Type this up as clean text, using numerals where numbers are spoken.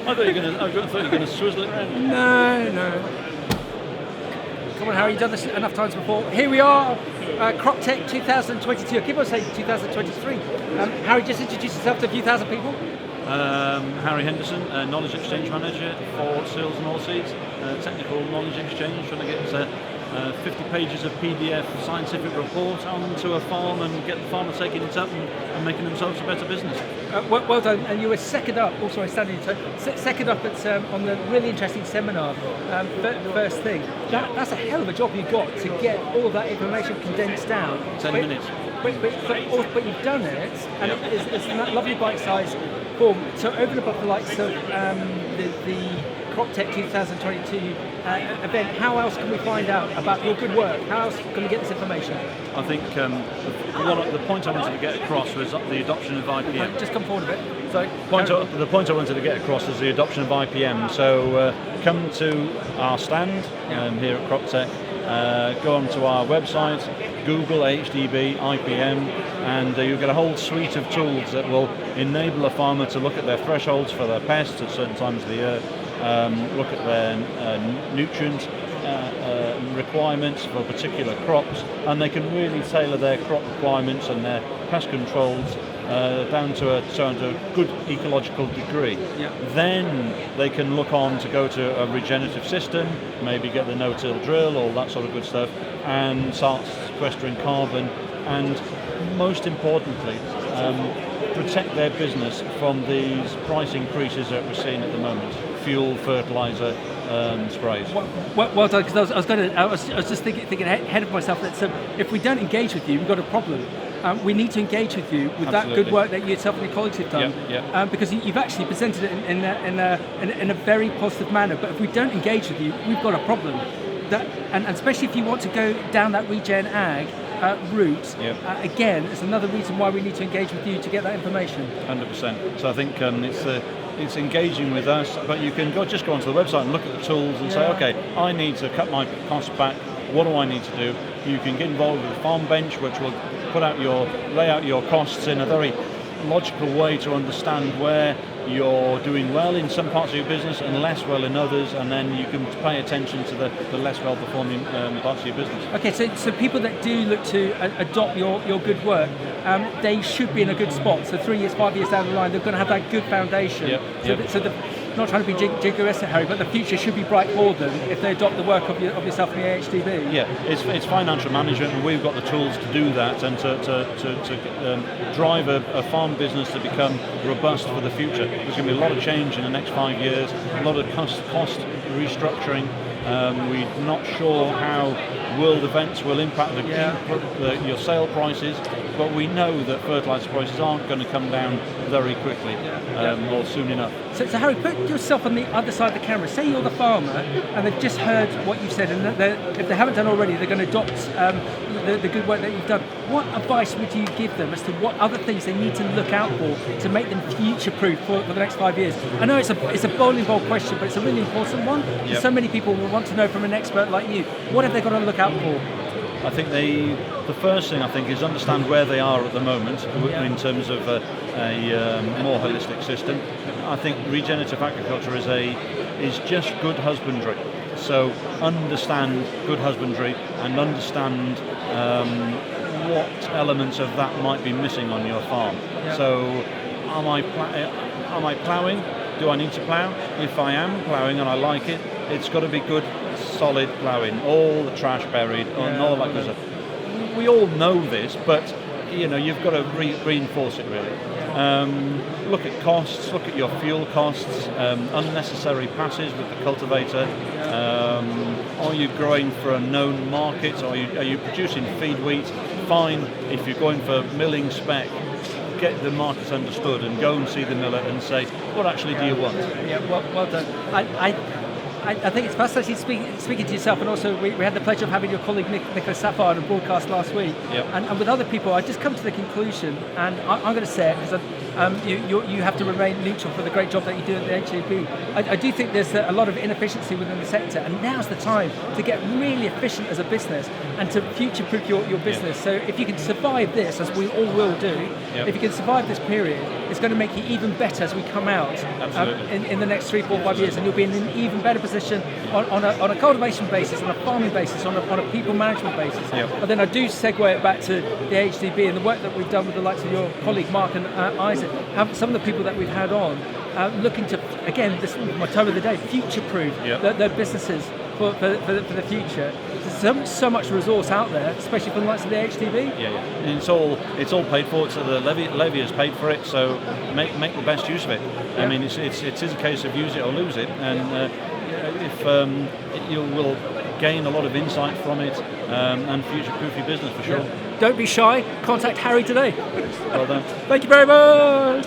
I thought you were going to swizzle it around. No. Come on, Harry, you've done this enough times before. Here we are, CropTec 2022. I keep on saying 2023. Harry, just introduce yourself to a few thousand people. Harry Henderson, Knowledge Exchange Manager for Seals and Oilseeds, Technical Knowledge Exchange, trying to get 50 pages of PDF scientific report onto a farm and get the farmer taking it up and making themselves a better business. Well done, and you were second up, second up at, on the really interesting seminar, first thing. That's a hell of a job you've got to get all that information condensed down. 10 minutes. But you've done it, and it's in that lovely bite-sized form. So over and above the likes of the CropTec 2022 event, how else can we find out about your good work? How else can we get this information? I think the point I wanted to get across was the adoption of IPM. Just come forward a bit. Sorry. The point I wanted to get across is the adoption of IPM. So come to our stand here at CropTec, go onto our website, Google AHDB, IPM, and you'll get a whole suite of tools that will enable a farmer to look at their thresholds for their pests at certain times of the year, look at their nutrient requirements for particular crops, and they can really tailor their crop requirements and their pest controls down to a good ecological degree. Yeah. Then they can look on to go to a regenerative system, maybe get the no-till drill, all that sort of good stuff, and start sequestering carbon, and most importantly, protect their business from these price increases that we're seeing at the moment. Fuel, fertilizer, sprays. Well done, because I was just thinking ahead of myself that if we don't engage with you, we've got a problem. We need to engage with you with that good work that you yourself and your colleagues have done, because you've actually presented it in a very positive manner. But if we don't engage with you, we've got a problem. And especially if you want to go down that regen ag route, again, it's another reason why we need to engage with you to get that information. 100%. So I think it's engaging with us, but you can just go onto the website and look at the tools and say, okay, I need to cut my costs back. What do I need to do? You can get involved with the farm bench, which will lay out your costs in a very logical way to understand where you're doing well in some parts of your business and less well in others, and then you can pay attention to the less well performing parts of your business. Okay, so people that do look to adopt your good work, they should be in a good spot. So 3 years, 5 years down the line, they're going to have that good foundation. Not trying to be jiggerous, Harry, but the future should be bright for them if they adopt the work of yourself and the AHDB. Yeah, it's financial management, and we've got the tools to do that and to drive a farm business to become robust for the future. There's going to be a lot of change in the next 5 years, a lot of cost restructuring. We're not sure how world events will impact your sale prices, but we know that fertilizer prices aren't going to come down very quickly or soon enough. So Harry, put yourself on the other side of the camera. Say you're the farmer and they've just heard what you've said, and if they haven't done already, they're going to adopt the good work that you've done. What advice would you give them as to what other things they need to look out for to make them future-proof for the next 5 years? I know it's a bowling ball question, but it's a really important one. Yep. So many people will want to know from an expert like you, what have they got to look out for? I think the first thing is understand where they are at the moment in terms of a more holistic system. I think regenerative agriculture is just good husbandry. So understand good husbandry and understand what elements of that might be missing on your farm. Yeah. So am I ploughing? Do I need to plough? If I am ploughing and I like it, it's got to be good, solid ploughing, all the trash buried, and all that kind of stuff. We all know this, but you've got to reinforce it really. Look at costs, look at your fuel costs, unnecessary passes with the cultivator. Are you growing for a known market? Are you producing feed wheat? Fine. If you're going for milling spec, get the market understood and go and see the miller and say, what actually do you want? Yeah, well done. I think it's fascinating speaking to yourself, and also we had the pleasure of having your colleague Nicholas Safar on a broadcast last week. Yep. And with other people, I just come to the conclusion, and I'm going to say it because you have to remain neutral for the great job that you do at the AHDB. I do think there's a lot of inefficiency within the sector, and now's the time to get really efficient as a business and to future-proof your business. So if you can survive this, as we all will do, if you can survive this period, it's going to make you even better as we come out in the next 3, 4, 5 years, and you'll be in an even better position on a cultivation basis, on a farming basis, on a people management basis. But then I do segue it back to the AHDB and the work that we've done with the likes of your colleague Mark and Isaac. Have some of the people that we've had on looking to, again, this is my time of the day, future-proof their businesses for the future. There's so much resource out there, especially for the likes of the AHDB. And it's all paid for. So the levy has paid for it. So make the best use of it. I mean, it is a case of use it or lose it, and if you will gain a lot of insight from it and future-proof your business for sure. Don't be shy. Contact Harry today. Well done. Thank you very much.